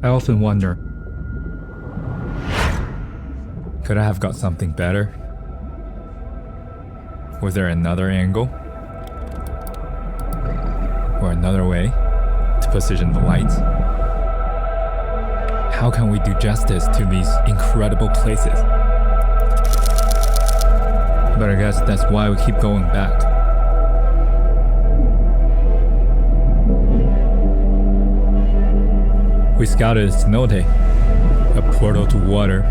I often wonder, could I have got something better? Was there another angle? Or another way to position the lights? How can we do justice to these incredible places? But I guess that's why we keep going back. We scouted a cenote, a portal to water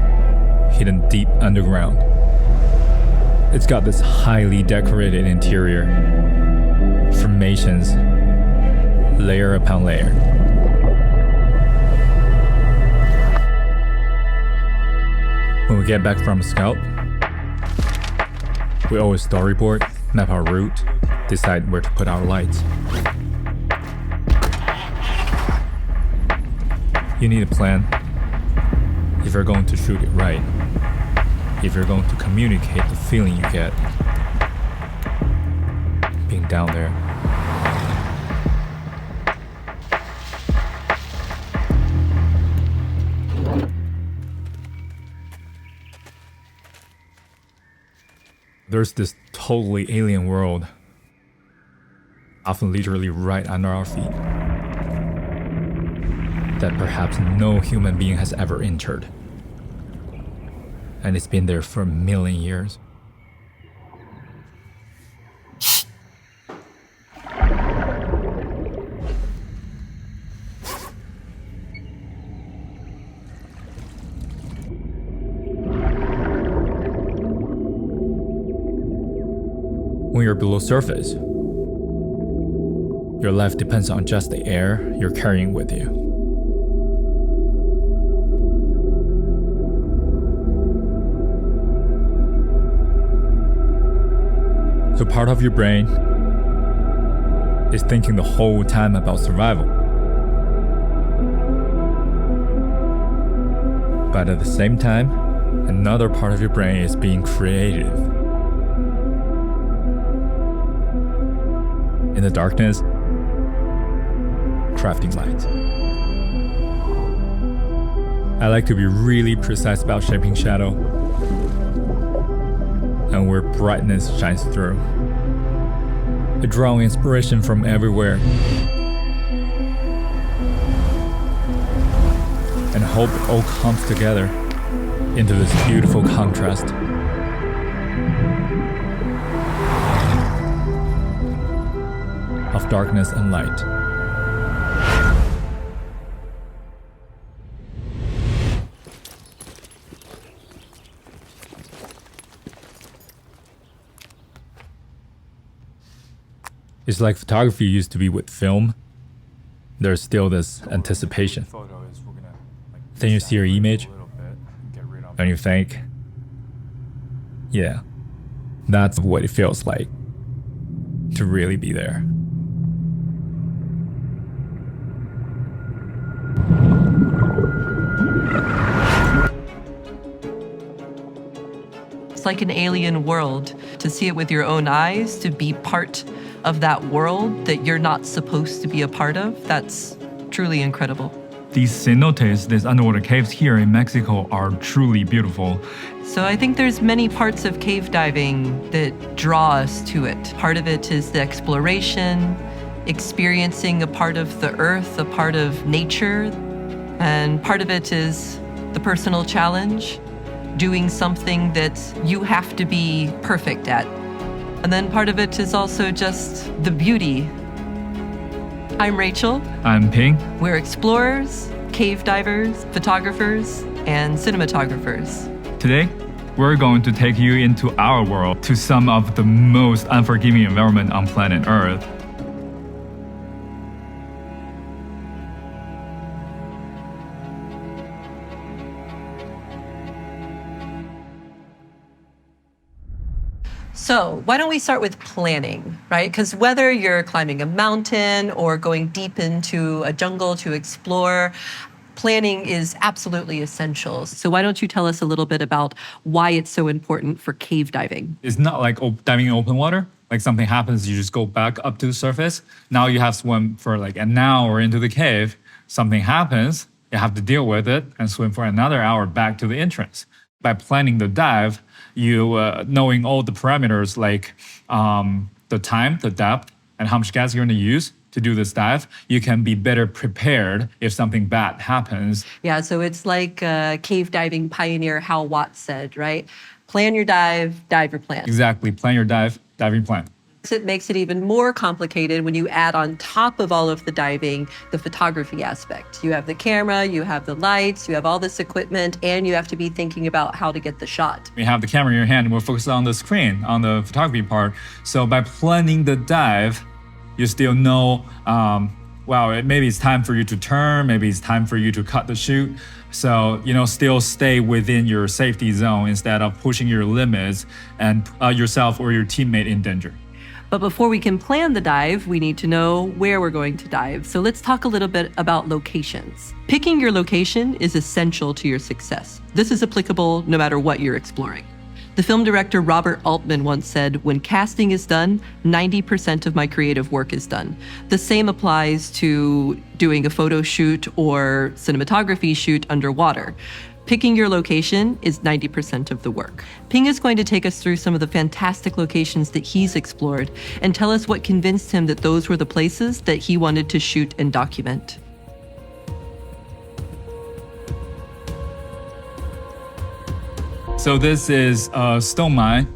hidden deep underground. It's got this highly decorated interior, formations, layer upon layer. When we get back from scout, we always storyboard, map our route, decide where to put our lights. You need a plan if you're going to shoot it right, if you're going to communicate the feeling you get being down there. There's this totally alien world, often literally right under our feet, that perhaps no human being has ever entered. And it's been there for a million years. When you're below surface, your life depends on just the air you're carrying with you. So part of your brain is thinking the whole time about survival. But at the same time, another part of your brain is being creative. In the darkness, crafting lights. I like to be really precise about shaping shadow and where brightness shines through. I draw inspiration from everywhere and hope it all comes together into this beautiful contrast. Of darkness and light. It's like photography used to be with film. There's still this anticipation. Then you see your image, and you think, yeah, that's what it feels like to really be there. It's like an alien world. To see it with your own eyes, to be part of that world that you're not supposed to be a part of, that's truly incredible. These cenotes, these underwater caves here in Mexico, are truly beautiful. So I think there's many parts of cave diving that draw us to it. Part of it is the exploration, experiencing a part of the earth, a part of nature, and part of it is the personal challenge, doing something that you have to be perfect at. And then part of it is also just the beauty. I'm Rachel. I'm Ping. We're explorers, cave divers, photographers, and cinematographers. Today, we're going to take you into our world, to some of the most unforgiving environment on planet Earth. So why don't we start with planning, right? Because whether you're climbing a mountain or going deep into a jungle to explore, planning is absolutely essential. So why don't you tell us a little bit about why it's so important for cave diving? It's not like diving in open water. Like something happens, you just go back up to the surface. Now you have swim for like an hour into the cave. Something happens, you have to deal with it and swim for another hour back to the entrance. By planning the dive, you knowing all the parameters like the time, the depth, and how much gas you're going to use to do this dive, you can be better prepared if something bad happens. Yeah, so it's like cave diving pioneer Hal Watts said, right? Plan your dive, dive your plan. Exactly. Plan your dive, diving plan. It makes it even more complicated when you add on top of all of the diving, the photography aspect. You have the camera, you have the lights, you have all this equipment, and you have to be thinking about how to get the shot. You have the camera in your hand, and we're focused on the screen, on the photography part. So by planning the dive, you still know, maybe it's time for you to turn, maybe it's time for you to cut the chute. So, still stay within your safety zone instead of pushing your limits and yourself or your teammate in danger. But before we can plan the dive, we need to know where we're going to dive. So let's talk a little bit about locations. Picking your location is essential to your success. This is applicable no matter what you're exploring. The film director Robert Altman once said, "When casting is done, 90% of my creative work is done." The same applies to doing a photo shoot or cinematography shoot underwater. Picking your location is 90% of the work. Ping is going to take us through some of the fantastic locations that he's explored and tell us what convinced him that those were the places that he wanted to shoot and document. So this is a stone mine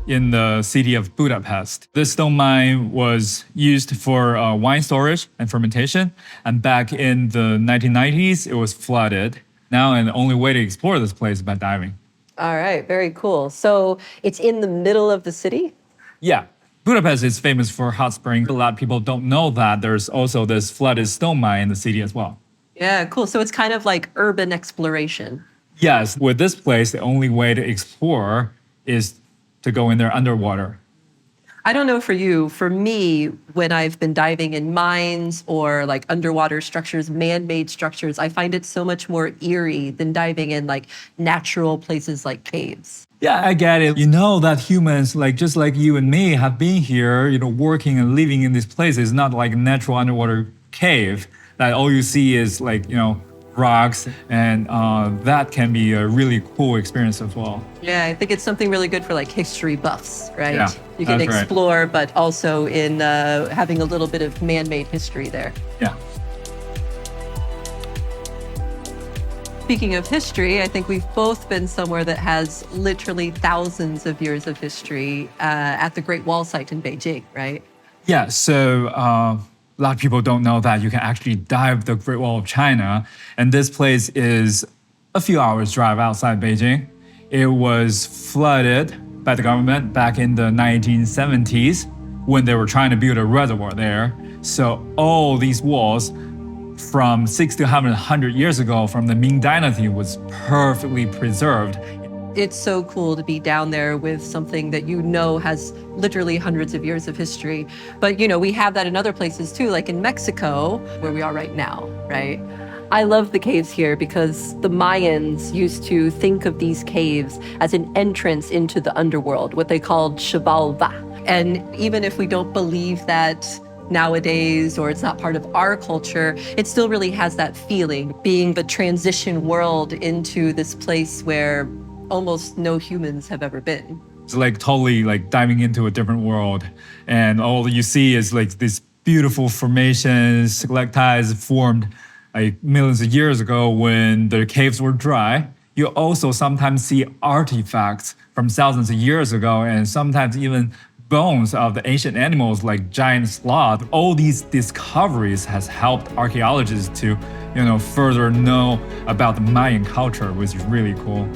in the city of Budapest. This stone mine was used for wine storage and fermentation. And back in the 1990s, it was flooded. Now, and the only way to explore this place is by diving. All right, very cool. So it's in the middle of the city? Yeah. Budapest is famous for hot springs. A lot of people don't know that there's also this flooded stone mine in the city as well. Yeah, cool. So it's kind of like urban exploration. Yes, with this place, the only way to explore is to go in there underwater. I don't know for you. For me, when I've been diving in mines or like underwater structures, man-made structures, I find it so much more eerie than diving in like natural places like caves. Yeah, I get it. You know that humans, just like you and me, have been here, working and living in these places, not like a natural underwater cave that all you see is rocks, and that can be a really cool experience as well. Yeah, I think it's something really good for like history buffs, right? Yeah, you can that's explore, right. but also in having a little bit of man-made history there. Yeah. Speaking of history, I think we've both been somewhere that has literally thousands of years of history at the Great Wall site in Beijing, right? Yeah, so a lot of people don't know that you can actually dive the Great Wall of China. And this place is a few hours drive outside Beijing. It was flooded by the government back in the 1970s when they were trying to build a reservoir there. So all these walls from 600 to 100 years ago from the Ming Dynasty was perfectly preserved. It's so cool to be down there with something that has literally hundreds of years of history. But, we have that in other places too, like in Mexico, where we are right now, right? I love the caves here because the Mayans used to think of these caves as an entrance into the underworld, what they called Xibalba. And even if we don't believe that nowadays, or it's not part of our culture, it still really has that feeling, being the transition world into this place where almost no humans have ever been. It's totally diving into a different world. And all you see is these beautiful formations, stalactites formed millions of years ago when the caves were dry. You also sometimes see artifacts from thousands of years ago, and sometimes even bones of the ancient animals like giant sloth. All these discoveries has helped archaeologists to, further know about the Mayan culture, which is really cool.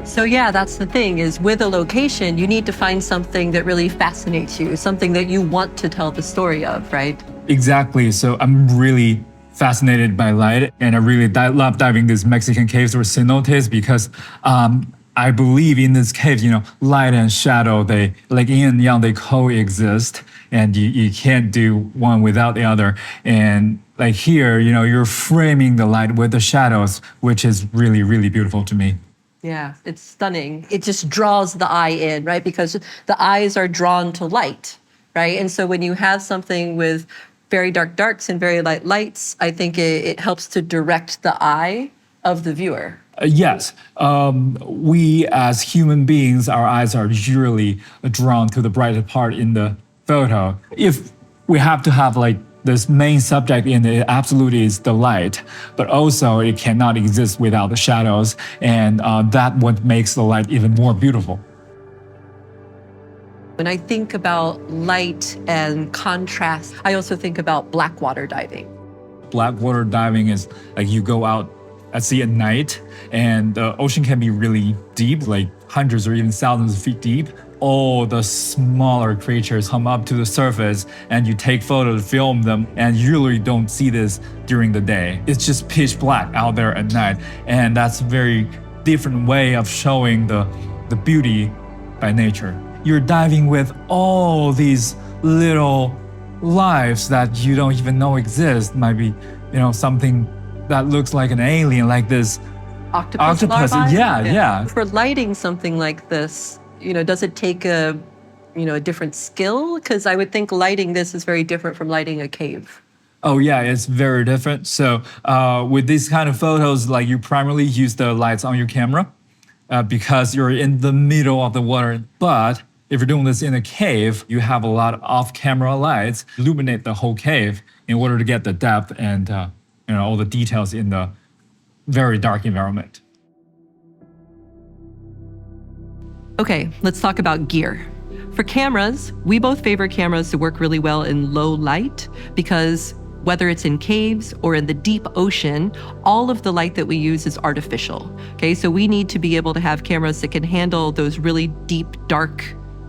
So yeah, that's the thing, is with a location, you need to find something that really fascinates you, something that you want to tell the story of, right? Exactly. So I'm really fascinated by light, and I really love diving these Mexican caves or cenotes because I believe in this cave, light and shadow, they yin and yang, they coexist, and you can't do one without the other. And here, you're framing the light with the shadows, which is really, really beautiful to me. Yeah, it's stunning. It just draws the eye in, right? Because the eyes are drawn to light, right? And so when you have something with very dark darks and very light lights, I think it helps to direct the eye of the viewer. Yes. We as human beings, our eyes are usually drawn to the brighter part in the photo. If we have to have like this main subject in it, absolutely is the light, but also it cannot exist without the shadows, and that what makes the light even more beautiful. When I think about light and contrast, I also think about blackwater diving. Blackwater diving is like you go out at sea at night, and the ocean can be really deep, like hundreds or even thousands of feet deep. All the smaller creatures come up to the surface, and you take photos, film them, and you usually don't see this during the day. It's just pitch black out there at night, and that's a very different way of showing the beauty by nature. You're diving with all these little lives that you don't even know exist. Might be, something that looks like an alien, like this octopus. Larvae? Yeah. For lighting something like this, does it take a different skill? Because I would think lighting this is very different from lighting a cave. Oh yeah, it's very different. So with these kind of photos, like you primarily use the lights on your camera because you're in the middle of the water. But if you're doing this in a cave, you have a lot of off-camera lights illuminate the whole cave in order to get the depth and all the details in the very dark environment. Okay, let's talk about gear. For cameras, we both favor cameras to work really well in low light because whether it's in caves or in the deep ocean, all of the light that we use is artificial. Okay, so we need to be able to have cameras that can handle those really deep, dark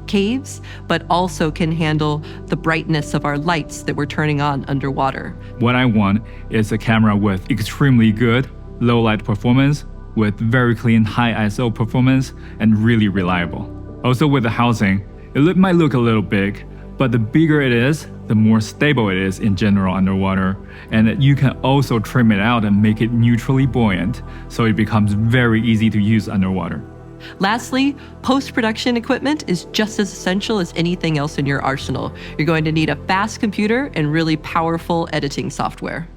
caves, but also can handle the brightness of our lights that we're turning on underwater. What I want is a camera with extremely good low light performance, with very clean high ISO performance, and really reliable. Also with the housing, it might look a little big, but the bigger it is, the more stable it is in general underwater, and you can also trim it out and make it neutrally buoyant, so it becomes very easy to use underwater. Lastly, post-production equipment is just as essential as anything else in your arsenal. You're going to need a fast computer and really powerful editing software.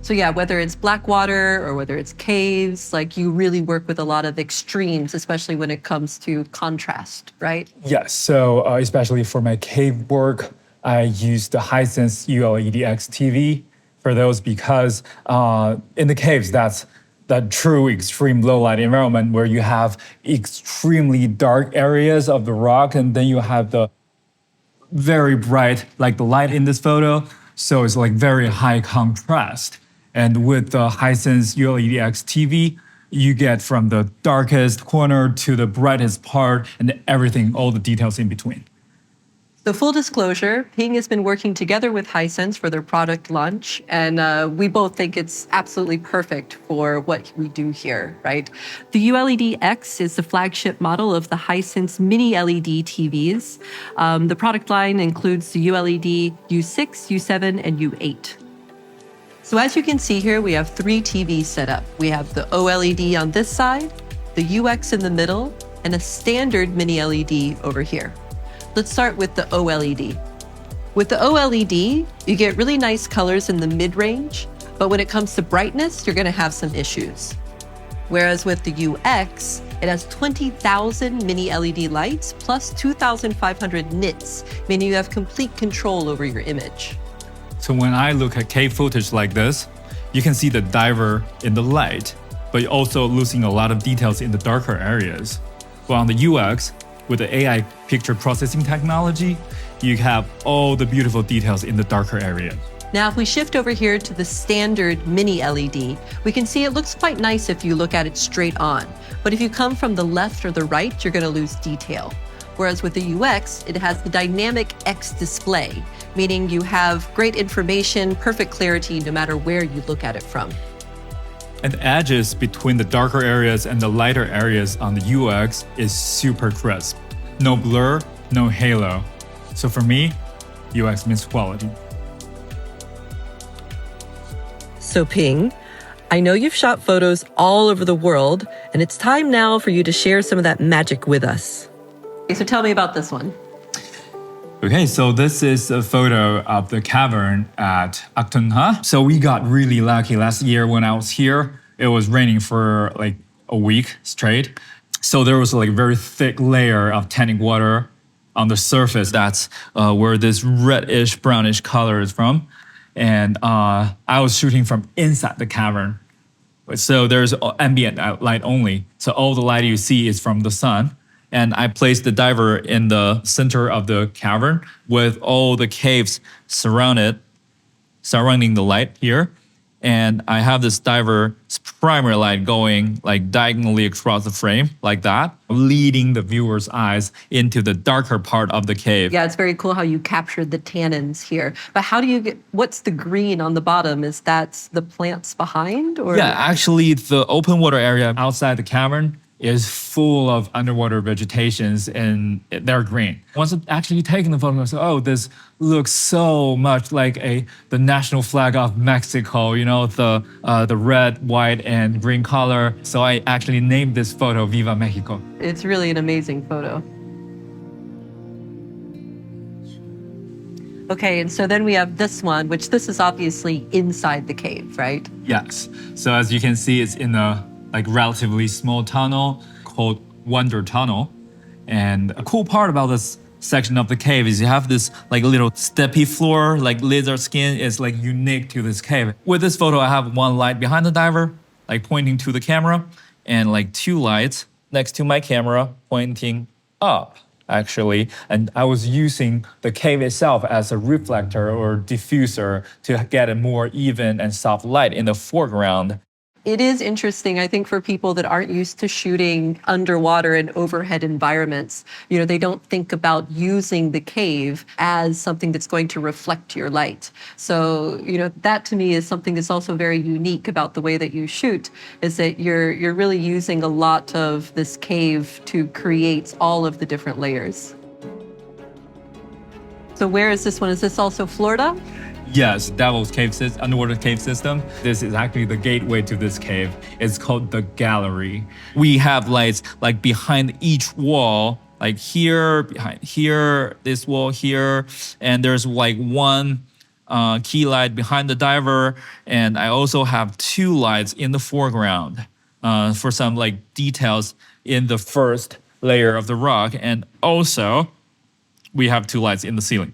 So yeah, whether it's blackwater or whether it's caves, like you really work with a lot of extremes, especially when it comes to contrast, right? Yes, so especially for my cave work, I use the Hisense ULED-X TV for those because in the caves, that's that true extreme low light environment where you have extremely dark areas of the rock, and then you have the very bright, like the light in this photo. So it's like very high contrast. And with the Hisense ULED-X TV, you get from the darkest corner to the brightest part and everything, all the details in between. So full disclosure, Ping has been working together with Hisense for their product launch, and we both think it's absolutely perfect for what we do here, right? The ULED-X is the flagship model of the Hisense mini LED TVs. The product line includes the ULED U6, U7, and U8. So as you can see here, we have 3 TVs set up. We have the OLED on this side, the UX in the middle, and a standard mini LED over here. Let's start with the OLED. With the OLED, you get really nice colors in the mid-range, but when it comes to brightness, you're gonna have some issues. Whereas with the UX, it has 20,000 mini LED lights plus 2,500 nits, meaning you have complete control over your image. So when I look at cave footage like this, you can see the diver in the light, but you're also losing a lot of details in the darker areas. But on the UX, with the AI picture processing technology, you have all the beautiful details in the darker areas. Now, if we shift over here to the standard mini LED, we can see it looks quite nice if you look at it straight on. But if you come from the left or the right, you're gonna lose detail. Whereas with the UX, it has the dynamic X display, meaning you have great information, perfect clarity, no matter where you look at it from. And the edges between the darker areas and the lighter areas on the UX is super crisp. No blur, no halo. So for me, UX means quality. So Ping, I know you've shot photos all over the world, and it's time now for you to share some of that magic with us. So tell me about this one. Okay, so this is a photo of the cavern at Aktunha. So we got really lucky last year when I was here. It was raining for like a week straight. So there was like a very thick layer of tannic water on the surface. That's where this reddish brownish color is from. And I was shooting from inside the cavern. So there's ambient light only. So all the light you see is from the sun. And I placed the diver in the center of the cavern with all the caves surrounding the light here. And I have this diver's primary light going like diagonally across the frame like that, leading the viewer's eyes into the darker part of the cave. Yeah, it's very cool how you captured the tannins here. But how do you get, what's the green on the bottom? Is that the plants behind? Or? Yeah, actually the open water area outside the cavern is full of underwater vegetations and they're green. Once I've actually taken the photo, I said, oh, this looks so much like the national flag of Mexico, you know, the red, white, and green color. So I actually named this photo Viva Mexico. It's really an amazing photo. Okay, and so then we have this one, which this is obviously inside the cave, right? Yes. So as you can see, it's in a like relatively small tunnel called Wonder Tunnel. And a cool part about this section of the cave is you have this like little steppy floor, like lizard skin is like unique to this cave. With this photo, I have one light behind the diver, like pointing to the camera, and like two lights next to my camera pointing up, actually. And I was using the cave itself as a reflector or diffuser to get a more even and soft light in the foreground. It is interesting, I think, for people that aren't used to shooting underwater and overhead environments. You know, they don't think about using the cave as something that's going to reflect your light. So, you know, that to me is something that's also very unique about the way that you shoot, is that you're really using a lot of this cave to create all of the different layers. So where is this one? Is this also Florida? Yes, Devil's Cave underwater cave system. This is actually the gateway to this cave. It's called the gallery. We have lights like behind each wall, like here, behind here, this wall here, and there's like one key light behind the diver, and I also have two lights in the foreground for some like details in the first layer of the rock, and also we have two lights in the ceiling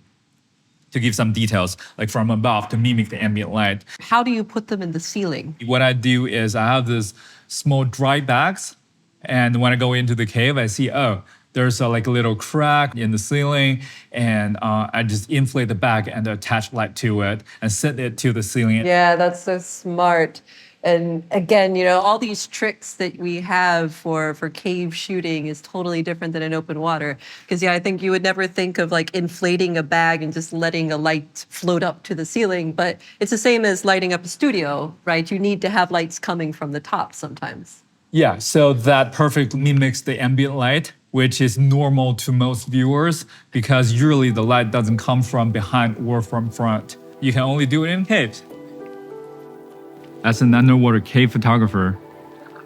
to give some details, like from above to mimic the ambient light. How do you put them in the ceiling? What I do is I have this small dry bags, and when I go into the cave, I see, oh, there's like a little crack in the ceiling, and I just inflate the bag and attach light to it and set it to the ceiling. Yeah, that's so smart. And again, you know, all these tricks that we have for cave shooting is totally different than in open water. Because, yeah, I think you would never think of like inflating a bag and just letting a light float up to the ceiling. But it's the same as lighting up a studio, right? You need to have lights coming from the top sometimes. Yeah, so that perfectly mimics the ambient light, which is normal to most viewers because usually the light doesn't come from behind or from front. You can only do it in caves. As an underwater cave photographer,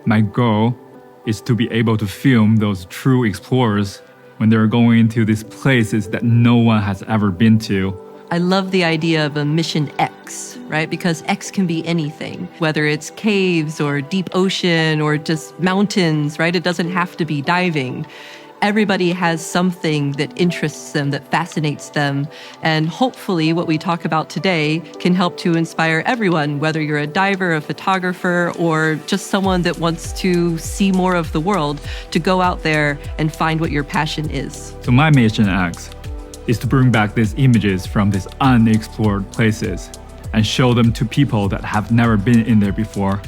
my goal is to be able to film those true explorers when they're going into these places that no one has ever been to. I love the idea of a mission X, right? Because X can be anything, whether it's caves or deep ocean or just mountains, right? It doesn't have to be diving. Everybody has something that interests them, that fascinates them. And hopefully what we talk about today can help to inspire everyone, whether you're a diver, a photographer, or just someone that wants to see more of the world, to go out there and find what your passion is. So my mission X is to bring back these images from these unexplored places and show them to people that have never been in there before.